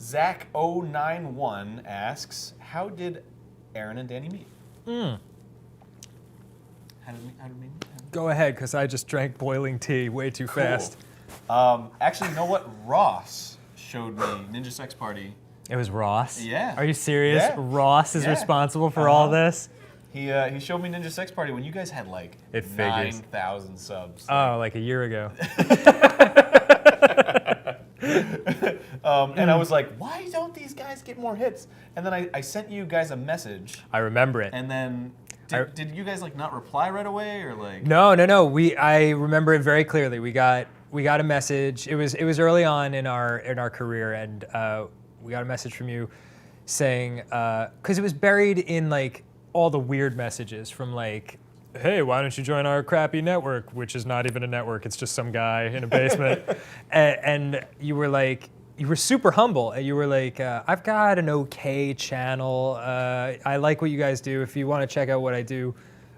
Zach091 asks, how did Arin and Danny meet? How did we meet? Go ahead, because I just drank boiling tea way too fast. Actually, you know what? Ross showed me Ninja Sex Party. It was Ross? Yeah. Are you serious? Yeah. Ross is responsible for all this? He showed me Ninja Sex Party when you guys had like It figures. 9,000 subs. Oh, like a year ago. And I was like, why don't these guys get more hits? And then I sent you guys a message. I remember it. And then did you guys like not reply right away or like? No. I remember it very clearly. We got a message. It was early on in our career, and we got a message from you saying, because it was buried in like all the weird messages from like, hey, why don't you join our crappy network, which is not even a network, it's just some guy in a basement. and you were like, you were super humble, and you were like, I've got an okay channel. I like what you guys do. If you want to check out what I do,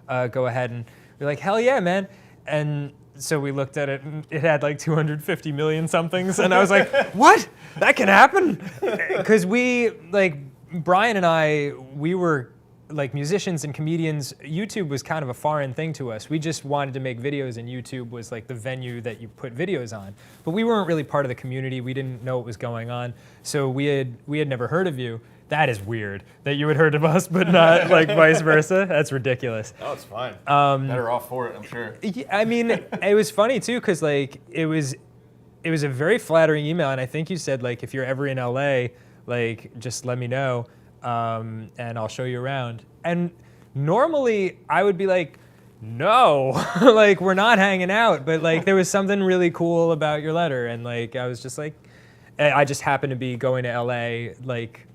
go ahead. And we're like, hell yeah, man. And so we looked at it, and it had like 250 million somethings, and I was like, what? That can happen? Because we, like, Brian and I, we were like musicians and comedians. YouTube was kind of a foreign thing to us. We just wanted to make videos, and YouTube was like the venue that you put videos on. But we weren't really part of the community. We didn't know what was going on. So we had never heard of you. That is weird that you had heard of us, but not like vice versa. That's ridiculous. Oh, it's fine. Better off for it, I'm sure. I mean, it was funny too, because like it was a very flattering email, and I think you said like, if you're ever in LA, like just let me know, and I'll show you around. And normally I would be like, no, like we're not hanging out, but like there was something really cool about your letter, and like I was just like, I just happened to be going to LA like,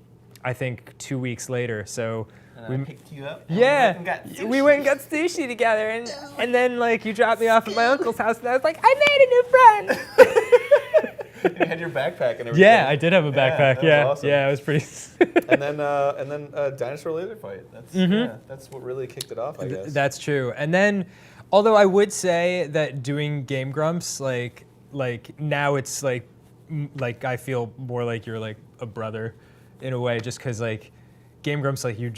I think 2 weeks later, so we picked you up. Yeah, we went and got sushi together, and then like you dropped me off at my uncle's house, and I was like, I made a new friend. You had your backpack and everything. Yeah, I did have a backpack. Yeah, awesome. Yeah, it was pretty. and then dinosaur laser fight. That's what really kicked it off, I guess. That's true. And then, although I would say that doing Game Grumps, like now it's like I feel more like you're like a brother, in a way, just because like Game Grumps, like you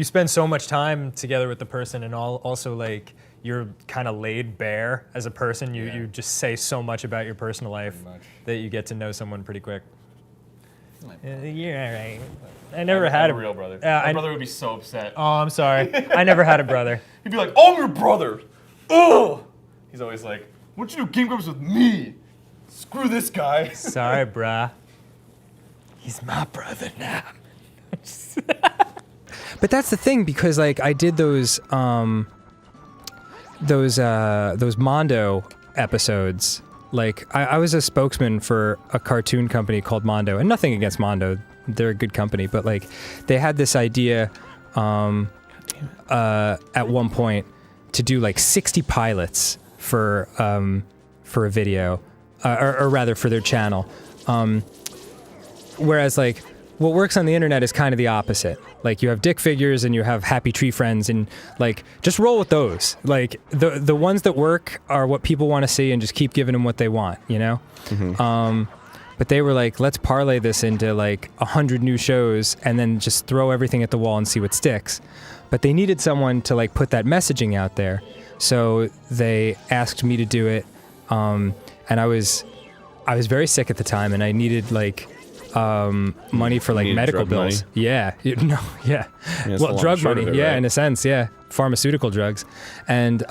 spend so much time together with the person, and also like you're kind of laid bare as a person. You just say so much about your personal life that you get to know someone pretty quick. Yeah, right. I never had a real brother. My brother would be so upset. Oh, I'm sorry. I never had a brother. He'd be like, "I'm your brother." Oh, he's always like, "Why don't you do Game Grumps with me? Screw this guy." Sorry, brah. He's my brother now. But that's the thing, because like I did those Mondo episodes. Like I was a spokesman for a cartoon company called Mondo, and nothing against Mondo, they're a good company, but like they had this idea at one point to do like 60 pilots for a video, or rather for their channel. Whereas like what works on the internet is kind of the opposite. Like you have dick figures and you have happy tree friends, and like just roll with those. Like the ones that work are what people want to see, and just keep giving them what they want, you know? Mm-hmm. But they were like, let's parlay this into like 100 new shows and then just throw everything at the wall and see what sticks. But they needed someone to like put that messaging out there. So they asked me to do it. And I was very sick at the time, and I needed like money for like medical bills. Money? Yeah. Well, drug money. It, yeah, right? in a sense. Yeah. Pharmaceutical drugs. And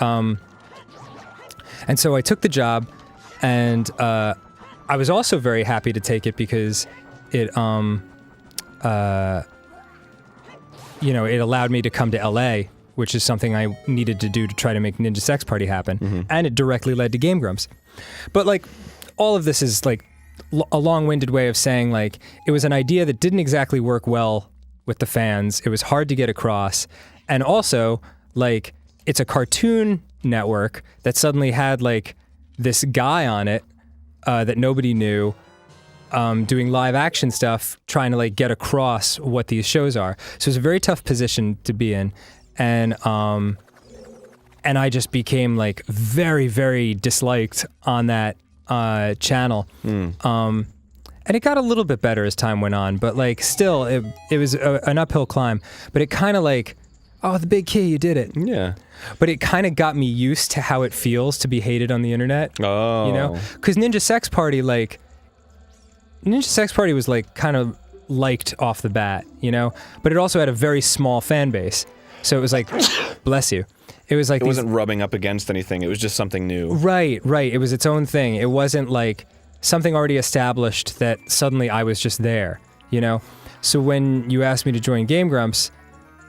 so I took the job, and I was also very happy to take it because it, it allowed me to come to LA, which is something I needed to do to try to make Ninja Sex Party happen. Mm-hmm. And it directly led to Game Grumps. But like, all of this is like a long-winded way of saying like, it was an idea that didn't exactly work well with the fans. It was hard to get across. And also, like, it's a cartoon network that suddenly had like this guy on it that nobody knew, doing live action stuff, trying to like get across what these shows are. So it's a very tough position to be in. And I just became like very, very disliked on that channel. And it got a little bit better as time went on, but like still, it was an uphill climb. But it kind of like, oh, the big key, you did it. Yeah. But it kind of got me used to how it feels to be hated on the internet. Oh. You know? Because Ninja Sex Party was like kind of liked off the bat, you know? But it also had a very small fan base. So it was like, bless you. It was like it wasn't rubbing up against anything. It was just something new. Right. It was its own thing. It wasn't like something already established that suddenly I was just there, you know? So when you asked me to join Game Grumps,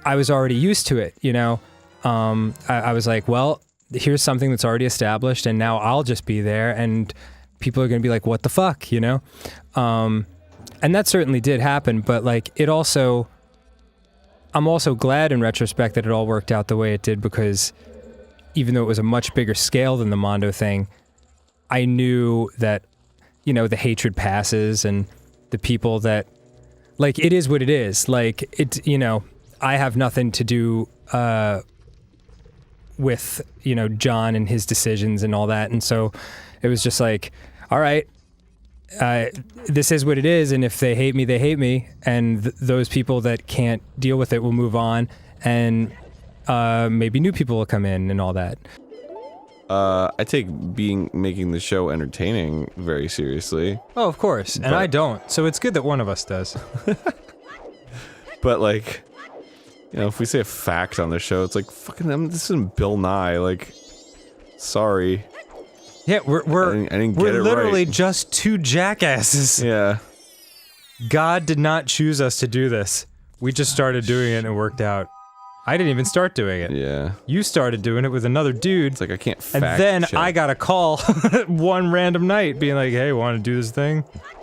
I was already used to it, you know? I was like, well, here's something that's already established, and now I'll just be there, and people are going to be like, what the fuck, you know? And that certainly did happen, but like I'm also glad in retrospect that it all worked out the way it did, because even though it was a much bigger scale than the Mondo thing, I knew that, you know, the hatred passes and the people that, like, it is what it is. Like, it, you know, I have nothing to do with, you know, Jon and his decisions and all that. And so it was just like, all right, this is what it is, and if they hate me, they hate me, and those people that can't deal with it will move on, and maybe new people will come in and all that. I take making the show entertaining very seriously. Oh, of course, and I don't, so it's good that one of us does. But like, you know, if we say a fact on the show, it's like, fucking, this isn't Bill Nye, like, sorry. Yeah, we're I didn't get it literally right. just two jackasses. Yeah. God did not choose us to do this. We just started doing it and it worked out. I didn't even start doing it. Yeah. You started doing it with another dude. It's like, I can't and fact then check. I got a call one random night being like, hey, want to do this thing?